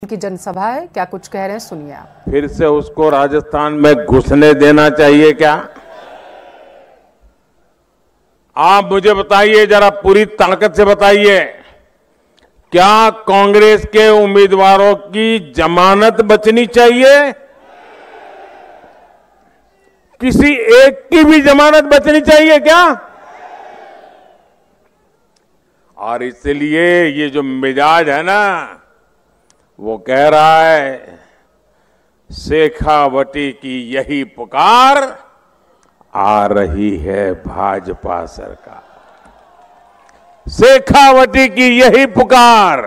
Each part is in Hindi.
की जनसभा है, क्या कुछ कह रहे हैं सुनिए आप। फिर से उसको राजस्थान में घुसने देना चाहिए क्या? आप मुझे बताइए, जरा पूरी ताकत से बताइए, क्या कांग्रेस के उम्मीदवारों की जमानत बचनी चाहिए? किसी एक की भी जमानत बचनी चाहिए क्या? और इसलिए ये जो मिजाज है ना, वो कह रहा है शेखावटी की यही पुकार, आ रही है भाजपा सरकार। शेखावटी की यही पुकार,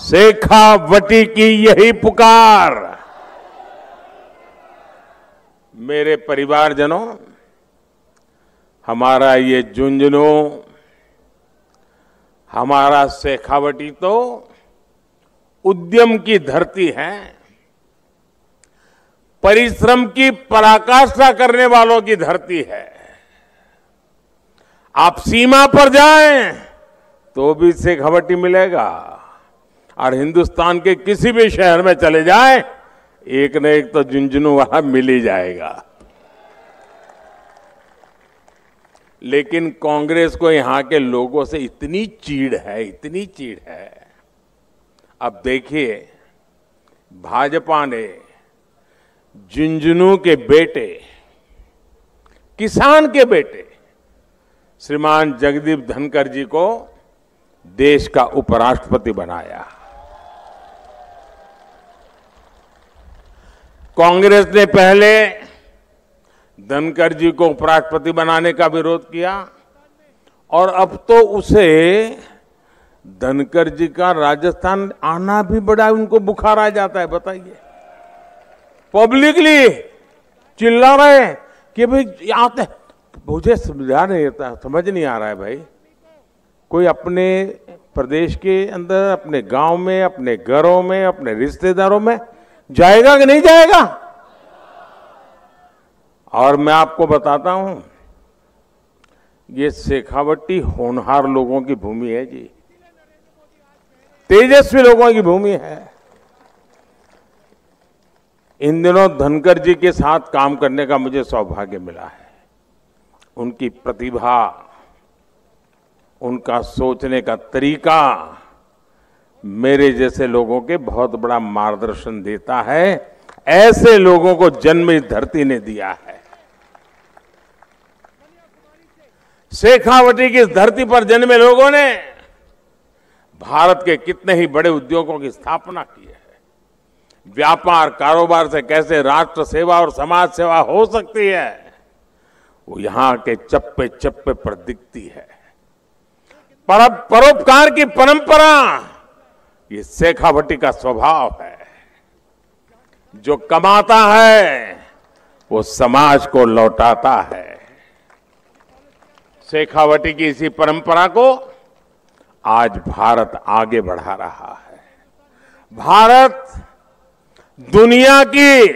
शेखावटी की यही पुकार। मेरे परिवारजनों, हमारा ये झुंझुनू, हमारा शेखावटी तो उद्यम की धरती है, परिश्रम की पराकाष्ठा करने वालों की धरती है। आप सीमा पर जाएं तो भी शेखावटी मिलेगा, और हिंदुस्तान के किसी भी शहर में चले जाएं, एक न एक तो झुंझुनू वहां मिल ही जाएगा। लेकिन कांग्रेस को यहां के लोगों से इतनी चीड़ है, इतनी चीड़ है। अब देखिए, भाजपा ने झुंझुनू के बेटे, किसान के बेटे श्रीमान जगदीप धनखड़ जी को देश का उपराष्ट्रपति बनाया। कांग्रेस ने पहले धनखड़ जी को उपराष्ट्रपति बनाने का विरोध किया, और अब तो उसे धनखड़ जी का राजस्थान आना भी बड़ा उनको बुखार आ जाता है। बताइए, पब्लिकली चिल्ला रहे हैं कि भाई आते, मुझे समझ नहीं आ रहा है भाई, कोई अपने प्रदेश के अंदर, अपने गांव में, अपने घरों में, अपने रिश्तेदारों में जाएगा कि नहीं जाएगा? और मैं आपको बताता हूं, ये शेखावटी होनहार लोगों की भूमि है जी, तेजस्वी लोगों की भूमि है। इन दिनों धनखड़ जी के साथ काम करने का मुझे सौभाग्य मिला है। उनकी प्रतिभा, उनका सोचने का तरीका मेरे जैसे लोगों के बहुत बड़ा मार्गदर्शन देता है। ऐसे लोगों को जन्म इस धरती ने दिया है। शेखावटी की इस धरती पर जन्मे लोगों ने भारत के कितने ही बड़े उद्योगों की स्थापना की है। व्यापार कारोबार से कैसे राष्ट्र सेवा और समाज सेवा हो सकती है, वो यहां के चप्पे चप्पे पर दिखती है। परोपकार की परंपरा, ये शेखावटी का स्वभाव है। जो कमाता है वो समाज को लौटाता है। शेखावटी की इसी परंपरा को आज भारत आगे बढ़ा रहा है। भारत दुनिया की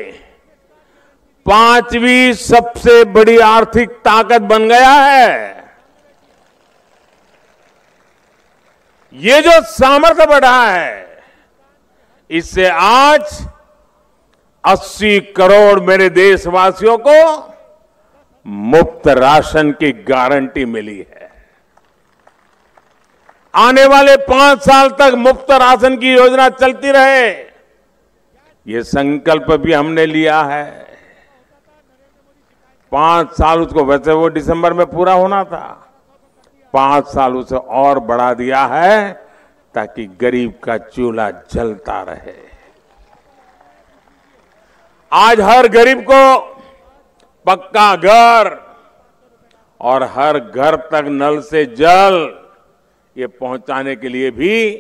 5वीं सबसे बड़ी आर्थिक ताकत बन गया है। ये जो सामर्थ्य बढ़ा है, इससे आज 80 करोड़ मेरे देशवासियों को मुफ्त राशन की गारंटी मिली है। आने वाले 5 साल तक मुफ्त राशन की योजना चलती रहे, ये संकल्प भी हमने लिया है। 5 साल, उसको वैसे वो दिसंबर में पूरा होना था, 5 साल उसे और बढ़ा दिया है, ताकि गरीब का चूल्हा जलता रहे। आज हर गरीब को पक्का घर और हर घर तक नल से जल, ये पहुंचाने के लिए भी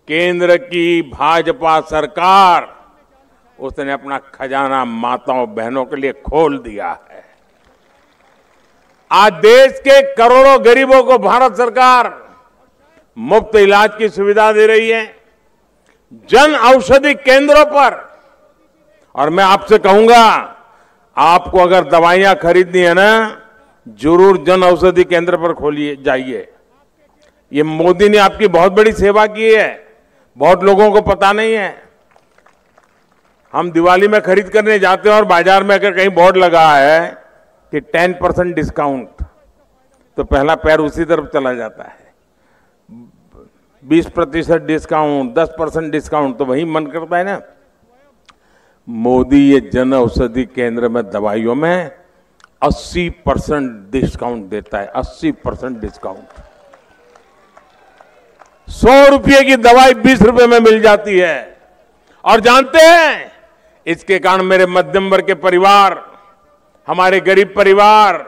केंद्र की भाजपा सरकार, उसने अपना खजाना माताओं बहनों के लिए खोल दिया है। आज देश के करोड़ों गरीबों को भारत सरकार मुफ्त इलाज की सुविधा दे रही है, जन औषधि केंद्रों पर। और मैं आपसे कहूंगा, आपको अगर दवाइयां खरीदनी है ना, जरूर जन औषधि केंद्र पर खोलिए, जाइए। ये मोदी ने आपकी बहुत बड़ी सेवा की है। बहुत लोगों को पता नहीं है। हम दिवाली में खरीद करने जाते हैं और बाजार में अगर कहीं बोर्ड लगा है कि 10% डिस्काउंट, तो पहला पैर उसी तरफ चला जाता है। 20% डिस्काउंट, 10% डिस्काउंट, तो वही मन करता है ना। मोदी ये जन औषधि केंद्र में दवाइयों में 80% डिस्काउंट देता है। 80% डिस्काउंट। 100 रुपये की दवाई 20 रुपये में मिल जाती है। और जानते हैं, इसके कारण मेरे मध्यम वर्ग के परिवार, हमारे गरीब परिवार,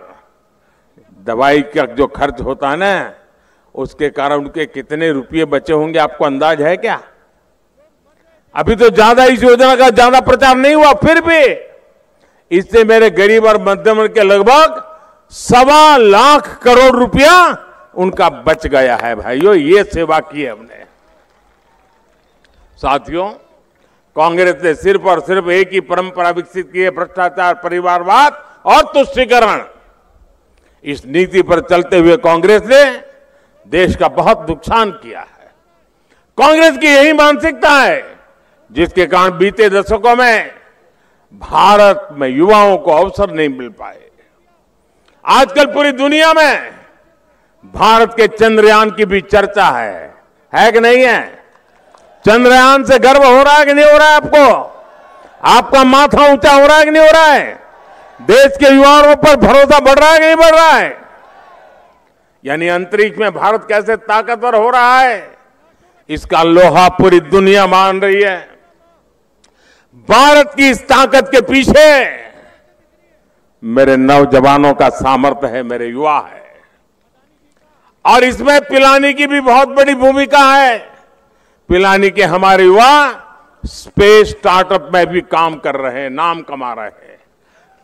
दवाई का जो खर्च होता है ना, उसके कारण उनके कितने रुपये बचे होंगे, आपको अंदाज है क्या? अभी तो ज्यादा इस योजना का ज्यादा प्रचार नहीं हुआ, फिर भी इससे मेरे गरीब और मध्यम वर्ग के लगभग 1.25 लाख करोड़ रुपया उनका बच गया है। भाइयों, ये सेवा की है हमने। साथियों, कांग्रेस ने सिर्फ और सिर्फ एक ही परंपरा विकसित की है, भ्रष्टाचार, परिवारवाद और तुष्टीकरण। इस नीति पर चलते हुए कांग्रेस ने देश का बहुत नुकसान किया है। कांग्रेस की यही मानसिकता है जिसके कारण बीते दशकों में भारत में युवाओं को अवसर नहीं मिल पाए। आजकल पूरी दुनिया में भारत के चंद्रयान की भी चर्चा है कि नहीं है? चंद्रयान से गर्व हो रहा है कि नहीं हो रहा है आपको? आपका माथा ऊंचा हो रहा है कि नहीं हो रहा है? देश के युवाओं पर भरोसा बढ़ रहा है कि नहीं बढ़ रहा है? यानी अंतरिक्ष में भारत कैसे ताकतवर हो रहा है, इसका लोहा पूरी दुनिया मान रही है। भारत की इस ताकत के पीछे मेरे नौजवानों का सामर्थ्य है, मेरे युवा है। और इसमें पिलानी की भी बहुत बड़ी भूमिका है। पिलानी के हमारे युवा स्पेस स्टार्टअप में भी काम कर रहे हैं, नाम कमा रहे हैं।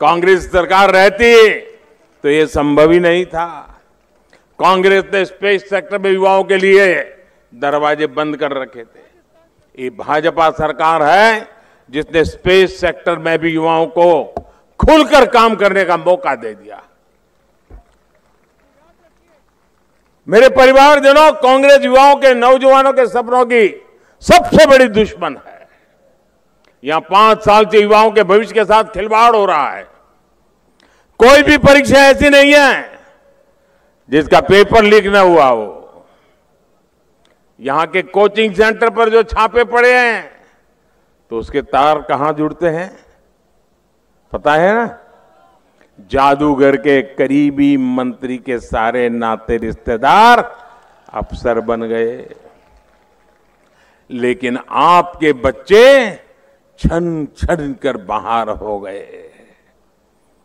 कांग्रेस सरकार रहती तो ये संभव ही नहीं था। कांग्रेस ने स्पेस सेक्टर में युवाओं के लिए दरवाजे बंद कर रखे थे। ये भाजपा सरकार है जिसने स्पेस सेक्टर में भी युवाओं को खुलकर काम करने का मौका दे दिया। मेरे परिवारजनों, कांग्रेस युवाओं के, नौजवानों के सपनों की सबसे बड़ी दुश्मन है। यहां 5 साल से युवाओं के भविष्य के साथ खिलवाड़ हो रहा है। कोई भी परीक्षा ऐसी नहीं है जिसका पेपर लीक न हुआ हो। यहां के कोचिंग सेंटर पर जो छापे पड़े हैं, तो उसके तार कहां जुड़ते हैं पता है ना? जादूगर के करीबी मंत्री के सारे नाते रिश्तेदार अफसर बन गए। लेकिन आपके बच्चे छन छन कर बाहर हो गए।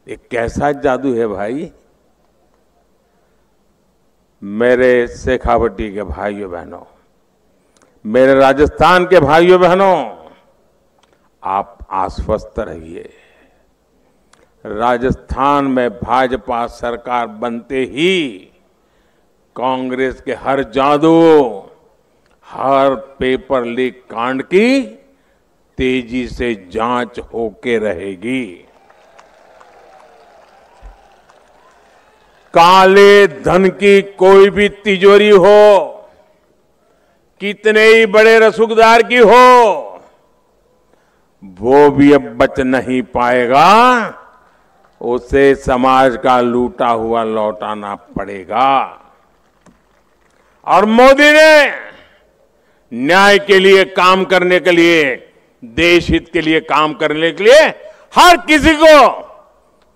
ये कैसा जादू है भाई? मेरे शेखावटी के भाइयों बहनों, मेरे राजस्थान के भाइयों बहनों, आप आश्वस्त रहिए। राजस्थान में भाजपा सरकार बनते ही कांग्रेस के हर जादू, हर पेपर लीक कांड की तेजी से जांच होके रहेगी। काले धन की कोई भी तिजोरी हो, कितने ही बड़े रसूखदार की हो, वो भी अब बच नहीं पाएगा। उसे समाज का लूटा हुआ लौटाना पड़ेगा। और मोदी ने न्याय के लिए काम करने के लिए, देश हित के लिए काम करने के लिए हर किसी को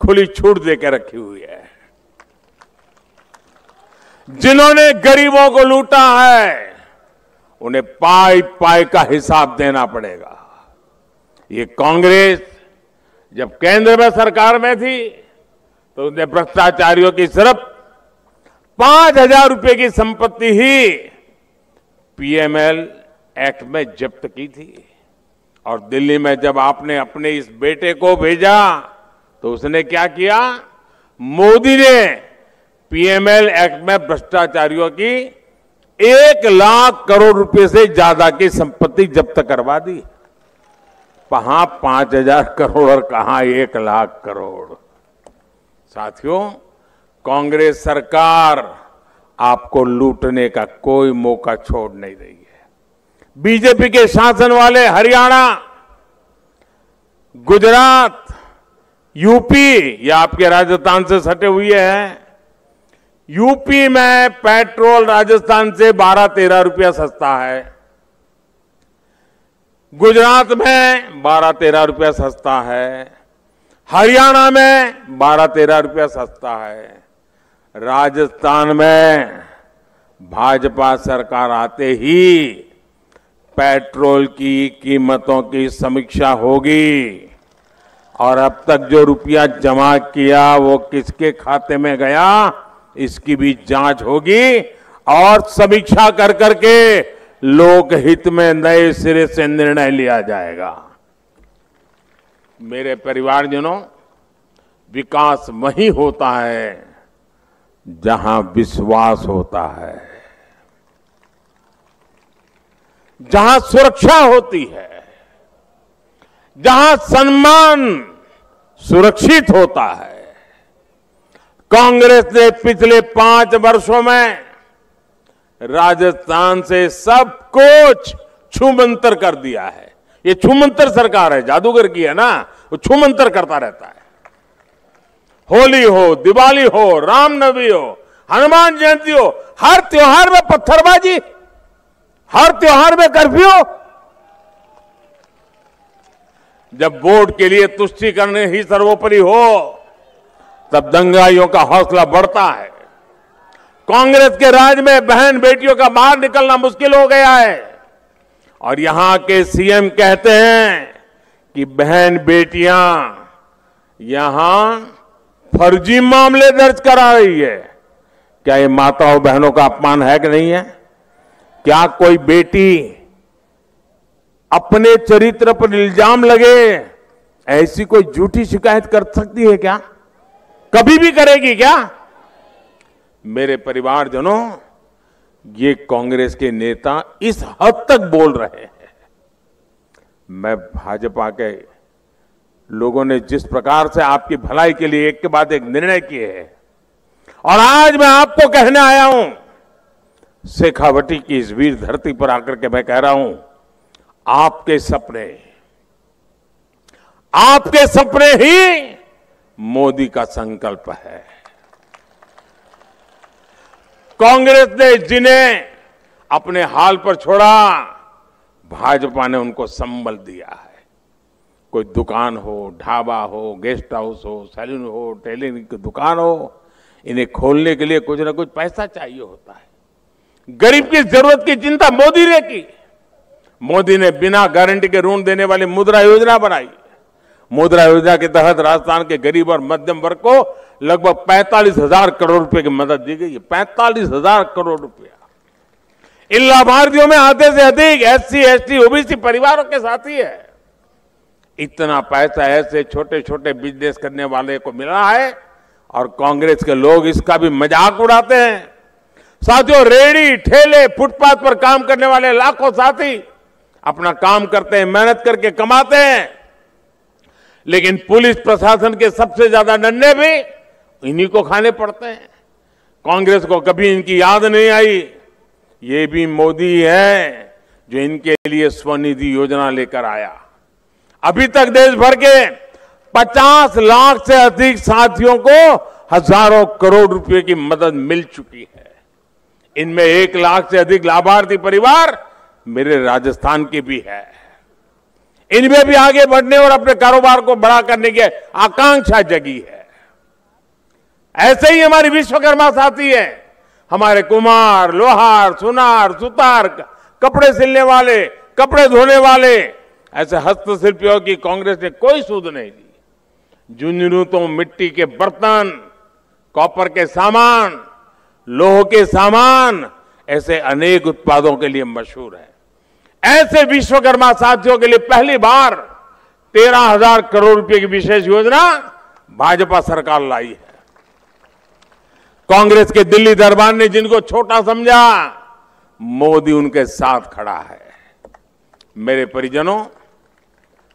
खुली छूट देकर रखी हुई है। जिन्होंने गरीबों को लूटा है, उन्हें पाई पाई का हिसाब देना पड़ेगा। ये कांग्रेस जब केंद्र में सरकार में थी तो उसने भ्रष्टाचारियों की सिर्फ 5,000 रुपए की संपत्ति ही पीएमएल एक्ट में जब्त की थी। और दिल्ली में जब आपने अपने इस बेटे को भेजा तो उसने क्या किया? मोदी ने पीएमएल एक्ट में भ्रष्टाचारियों की 1 लाख करोड़ रुपए से ज्यादा की संपत्ति जब्त करवा दी। कहां 5,000 करोड़ और कहां 1 लाख करोड़। साथियों, कांग्रेस सरकार आपको लूटने का कोई मौका छोड़ नहीं रही है। बीजेपी के शासन वाले हरियाणा, गुजरात, यूपी, ये आपके राजस्थान से सटे हुए हैं। यूपी में पेट्रोल राजस्थान से 12-13 रुपया सस्ता है। गुजरात में 12-13 रुपया सस्ता है। हरियाणा में 12-13 रुपया सस्ता है। राजस्थान में भाजपा सरकार आते ही पेट्रोल की कीमतों की समीक्षा होगी और अब तक जो रुपया जमा किया वो किसके खाते में गया, इसकी भी जांच होगी और समीक्षा कर करके लोकहित में नए सिरे से निर्णय लिया जाएगा। मेरे परिवारजनों, विकास वहीं होता है जहां विश्वास होता है, जहां सुरक्षा होती है, जहां सम्मान सुरक्षित होता है। कांग्रेस ने पिछले 5 वर्षों में राजस्थान से सब कुछ छूमंतर कर दिया है। ये छूमंतर सरकार है, जादूगर की है ना, वो छूमंतर करता रहता है। होली हो, दिवाली हो, रामनवमी हो, हनुमान जयंती हो, हर त्योहार में पत्थरबाजी, हर त्योहार में कर्फ्यू। जब वोट के लिए तुष्टीकरण ही सर्वोपरि हो तब दंगाइयों का हौसला बढ़ता है। कांग्रेस के राज में बहन बेटियों का बाहर निकलना मुश्किल हो गया है और यहां के सीएम कहते हैं कि बहन बेटियां यहां फर्जी मामले दर्ज करा रही है। क्या ये माताओं बहनों का अपमान है कि नहीं है? क्या कोई बेटी अपने चरित्र पर इल्जाम लगे ऐसी कोई झूठी शिकायत कर सकती है क्या? कभी भी करेगी क्या? मेरे परिवारजनों, ये कांग्रेस के नेता इस हद तक बोल रहे हैं। मैं भाजपा के लोगों ने जिस प्रकार से आपकी भलाई के लिए एक के बाद एक निर्णय किए हैं और आज मैं आपको कहने आया हूं, शेखावटी की इस वीर धरती पर आकर के मैं कह रहा हूं, आपके सपने ही मोदी का संकल्प है। कांग्रेस ने जिन्हें अपने हाल पर छोड़ा, भाजपा ने उनको संबल दिया है। कोई दुकान हो, ढाबा हो, गेस्ट हाउस हो, सैलून हो, टेलरिंग की दुकान हो, इन्हें खोलने के लिए कुछ ना कुछ पैसा चाहिए होता है। गरीब की जरूरत की चिंता मोदी ने की। मोदी ने बिना गारंटी के ऋण देने वाली मुद्रा योजना बनाई। मुद्रा योजना के तहत राजस्थान के गरीब और मध्यम वर्ग को लगभग 45,000 करोड़ रुपए की मदद दी गई है। 45,000 करोड़ रुपया। इन लाभार्थियों में आधे से अधिक एससी, एसटी, ओबीसी परिवारों के साथी है। इतना पैसा ऐसे छोटे छोटे बिजनेस करने वाले को मिला है और कांग्रेस के लोग इसका भी मजाक उड़ाते हैं। साथियों, रेहड़ी, ठेले, फुटपाथ पर काम करने वाले लाखों साथी अपना काम करते हैं, मेहनत करके कमाते हैं, लेकिन पुलिस प्रशासन के सबसे ज्यादा डंडे भी इन्हीं को खाने पड़ते हैं। कांग्रेस को कभी इनकी याद नहीं आई। ये भी मोदी है जो इनके लिए स्वनिधि योजना लेकर आया। अभी तक देश भर के 50 लाख से अधिक साथियों को हजारों करोड़ रुपए की मदद मिल चुकी है। इनमें 1 लाख से अधिक लाभार्थी परिवार मेरे राजस्थान के भी है। इनमें भी आगे बढ़ने और अपने कारोबार को बड़ा करने की आकांक्षा जगी है। ऐसे ही हमारी विश्वकर्मा साथी है, हमारे कुम्हार, लोहार, सुनार, सुतार, कपड़े सिलने वाले, कपड़े धोने वाले, ऐसे हस्तशिल्पियों की कांग्रेस ने कोई सूद नहीं दी। झुंझुनू तो मिट्टी के बर्तन, कॉपर के सामान, लोह के सामान, ऐसे अनेक उत्पादों के लिए मशहूर है। ऐसे विश्वकर्मा साथियों के लिए पहली बार 13,000 करोड़ रुपए की विशेष योजना भाजपा सरकार लाई है। कांग्रेस के दिल्ली दरबार ने जिनको छोटा समझा, मोदी उनके साथ खड़ा है। मेरे परिजनों,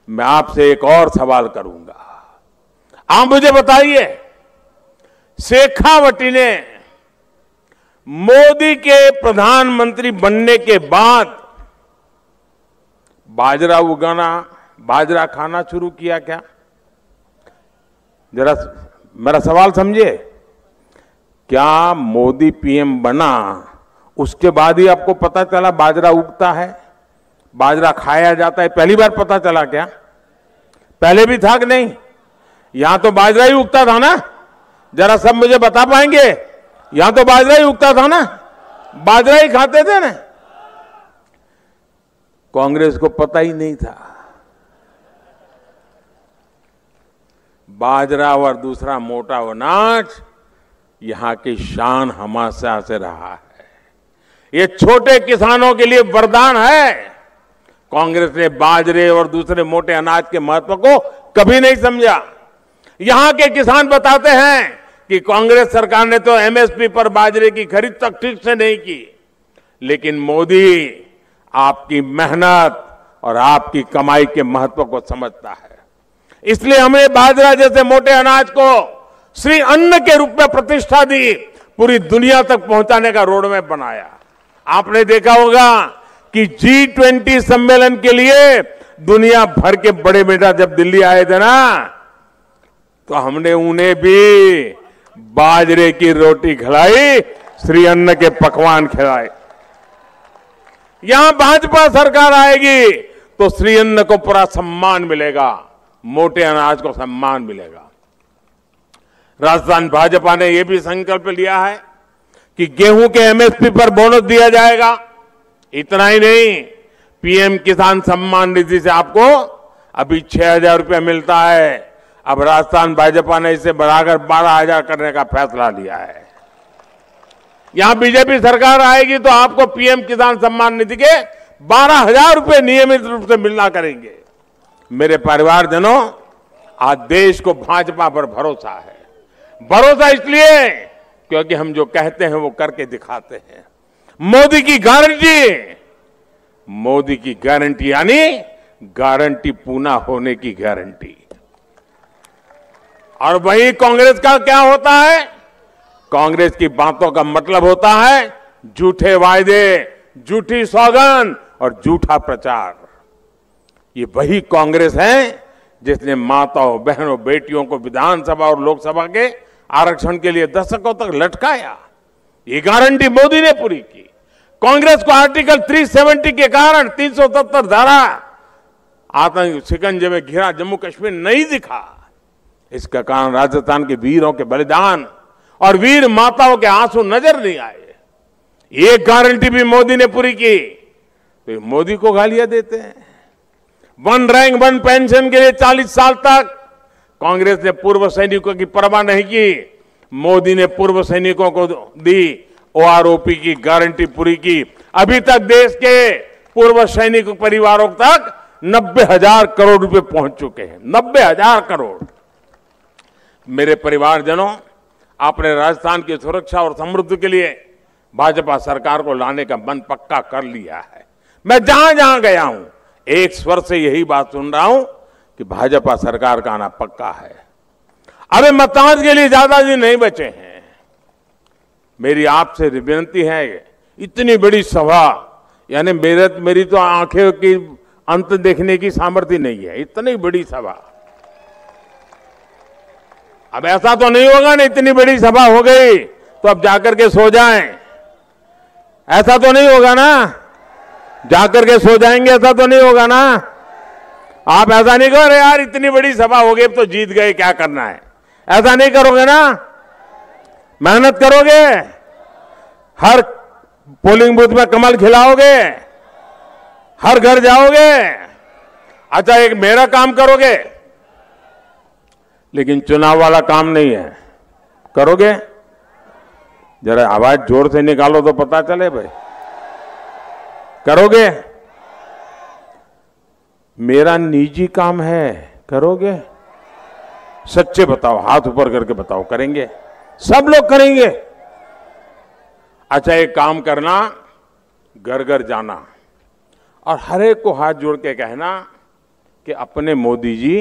मैं आपसे एक और सवाल करूंगा। आप मुझे बताइए, शेखावटी ने मोदी के प्रधानमंत्री बनने के बाद बाजरा उगाना, बाजरा खाना शुरू किया क्या? जरा मेरा सवाल समझिए। क्या मोदी पीएम बना उसके बाद ही आपको पता चला बाजरा उगता है, बाजरा खाया जाता है? पहली बार पता चला क्या? पहले भी था कि नहीं? यहां तो बाजरा ही उगता था ना? जरा सब मुझे बता पाएंगे? यहां तो बाजरा ही उगता था ना? बाजरा ही खाते थे ना? कांग्रेस को पता ही नहीं था। बाजरा और दूसरा मोटा अनाज यहां की शान हमेशा से रहा है। ये छोटे किसानों के लिए वरदान है। कांग्रेस ने बाजरे और दूसरे मोटे अनाज के महत्व को कभी नहीं समझा। यहां के किसान बताते हैं कि कांग्रेस सरकार ने तो एमएसपी पर बाजरे की खरीद तक ठीक से नहीं की, लेकिन मोदी आपकी मेहनत और आपकी कमाई के महत्व को समझता है। इसलिए हमने बाजरा जैसे मोटे अनाज को श्री अन्न के रूप में प्रतिष्ठा दी, पूरी दुनिया तक पहुंचाने का रोडमैप बनाया। आपने देखा होगा कि G20 सम्मेलन के लिए दुनिया भर के बड़े नेता जब दिल्ली आए थे ना, तो हमने उन्हें भी बाजरे की रोटी खिलाई, श्री अन्न के पकवान खिलाए। यहां भाजपा सरकार आएगी तो श्री अन्न को पूरा सम्मान मिलेगा, मोटे अनाज को सम्मान मिलेगा। राजस्थान भाजपा ने यह भी संकल्प लिया है कि गेहूं के एमएसपी पर बोनस दिया जाएगा। इतना ही नहीं, पीएम किसान सम्मान निधि से आपको अभी 6,000 रुपया मिलता है। अब राजस्थान भाजपा ने इसे बढ़ाकर 12,000 करने का फैसला लिया है। यहां बीजेपी सरकार आएगी तो आपको पीएम किसान सम्मान निधि के 12,000 रुपये नियमित रूप से मिलना करेंगे। मेरे परिवारजनों, आज देश को भाजपा पर भरोसा है। भरोसा इसलिए क्योंकि हम जो कहते हैं वो करके दिखाते हैं। मोदी की गारंटी, मोदी की गारंटी यानी गारंटी पूरा होने की गारंटी। और वही कांग्रेस का क्या होता है? कांग्रेस की बातों का मतलब होता है झूठे वायदे, झूठी सौगंध और झूठा प्रचार। ये वही कांग्रेस है जिसने माताओं, बहनों, बेटियों को विधानसभा और लोकसभा के आरक्षण के लिए दशकों तक लटकाया। ये गारंटी मोदी ने पूरी की। कांग्रेस को आर्टिकल 370 के कारण 377 धारा आतंक शिकंजे में घिरा जम्मू कश्मीर नहीं दिखा। इसका कारण राजस्थान के वीरों के बलिदान और वीर माताओं के आंसू नजर नहीं आए। ये गारंटी भी मोदी ने पूरी की। तो मोदी को गालियां देते हैं। 1 रैंक 1 पेंशन के लिए 40 साल तक कांग्रेस ने पूर्व सैनिकों की परवाह नहीं की। मोदी ने पूर्व सैनिकों को दी ओआरओपी की गारंटी पूरी की। अभी तक देश के पूर्व सैनिक परिवारों तक 90,000 करोड़ रुपए पहुंच चुके हैं। 90,000 करोड़। मेरे परिवारजनों, आपने राजस्थान की सुरक्षा और समृद्धि के लिए भाजपा सरकार को लाने का मन पक्का कर लिया है। मैं जहां जहां गया हूं एक स्वर से यही बात सुन रहा हूं कि भाजपा सरकार का आना पक्का है। अबे मतदान के लिए ज्यादा दिन नहीं बचे हैं। मेरी आपसे विनती है, इतनी बड़ी सभा, यानी मेरी तो आंखें की अंत देखने की सामर्थ्य नहीं है। इतनी बड़ी सभा, अब ऐसा तो नहीं होगा ना इतनी बड़ी सभा हो गई तो अब जाकर के सो जाएं। ऐसा तो नहीं होगा ना, जाकर के सो जाएंगे, ऐसा तो नहीं होगा ना। आप ऐसा नहीं करो, यार इतनी बड़ी सभा हो गई तो जीत गए, क्या करना है। ऐसा नहीं करोगे ना, मेहनत करोगे, हर पोलिंग बूथ में कमल खिलाओगे, हर घर जाओगे। अच्छा, एक मेरा काम करोगे, लेकिन चुनाव वाला काम नहीं है। करोगे? जरा आवाज जोर से निकालो तो पता चले भाई। करोगे? मेरा निजी काम है, करोगे? सच्चे बताओ, हाथ ऊपर करके बताओ। करेंगे? सब लोग करेंगे। अच्छा, एक काम करना, घर घर जाना और हर एक को हाथ जोड़ के कहना कि अपने मोदी जी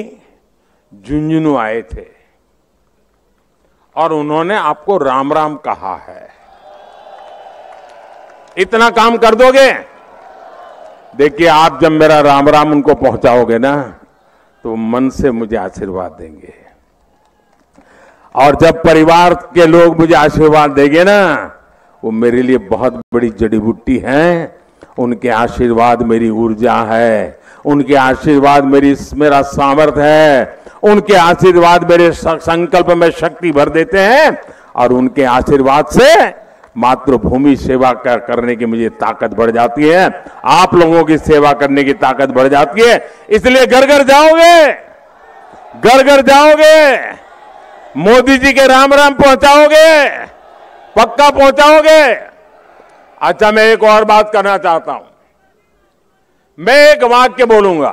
झुंझुनू आए थे और उन्होंने आपको राम राम कहा है। इतना काम कर दोगे? देखिए, आप जब मेरा राम राम उनको पहुंचाओगे ना, तो मन से मुझे आशीर्वाद देंगे, और जब परिवार के लोग मुझे आशीर्वाद देंगे ना, वो मेरे लिए बहुत बड़ी जड़ी बूटी है। उनके आशीर्वाद मेरी ऊर्जा है, उनके आशीर्वाद मेरा सामर्थ्य है, उनके आशीर्वाद मेरे संकल्प में शक्ति भर देते हैं, और उनके आशीर्वाद से मातृभूमि सेवा करने की मुझे ताकत बढ़ जाती है, आप लोगों की सेवा करने की ताकत बढ़ जाती है। इसलिए घर घर जाओगे, घर घर जाओगे, मोदी जी के राम राम पहुंचाओगे, पक्का पहुंचाओगे। अच्छा, मैं एक और बात करना चाहता हूं। मैं एक वाक्य बोलूंगा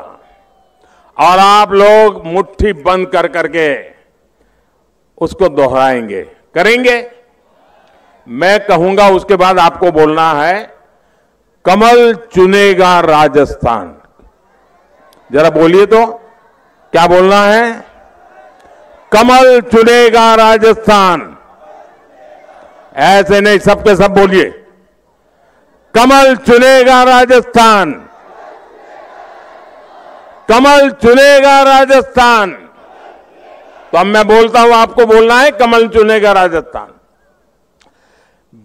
और आप लोग मुट्ठी बंद कर करके उसको दोहराएंगे, करेंगे। मैं कहूंगा, उसके बाद आपको बोलना है, कमल चुनेगा राजस्थान। जरा बोलिए तो, क्या बोलना है? कमल चुनेगा राजस्थान। ऐसे नहीं, सबके सब बोलिए, कमल चुनेगा राजस्थान, कमल चुनेगा राजस्थान। तो अब मैं बोलता हूं, आपको बोलना है, कमल चुनेगा राजस्थान।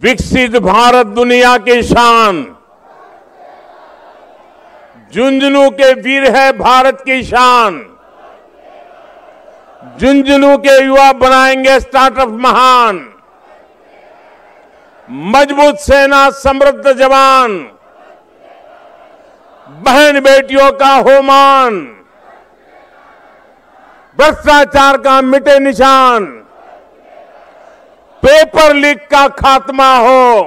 विकसित भारत दुनिया की शान, झुंझुनू के वीर है भारत की शान, झुंझुनू के युवा बनाएंगे स्टार्टअप महान, मजबूत सेना समृद्ध जवान, बहन बेटियों का हो मान, भ्रष्टाचार का मिटे निशान, पेपर लीक का खात्मा हो,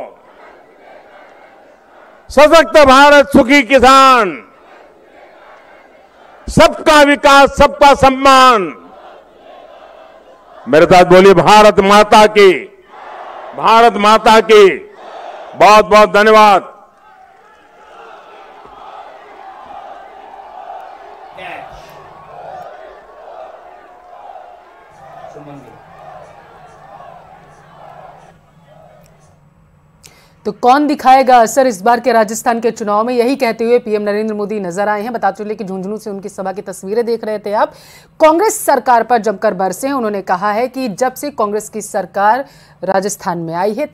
सशक्त भारत सुखी किसान, सबका विकास सबका सम्मान। मेरे साथ बोलिए, भारत माता की, भारत माता की। बहुत बहुत धन्यवाद। तो कौन दिखाएगा असर इस बार के राजस्थान के चुनाव में, यही कहते हुए पीएम नरेंद्र मोदी नजर आए हैं। बता चले कि झुंझुनू से उनकी सभा की तस्वीरें देख रहे थे आप। कांग्रेस सरकार पर जमकर बरसे हैं। उन्होंने कहा है कि जब से कांग्रेस की सरकार राजस्थान में आई है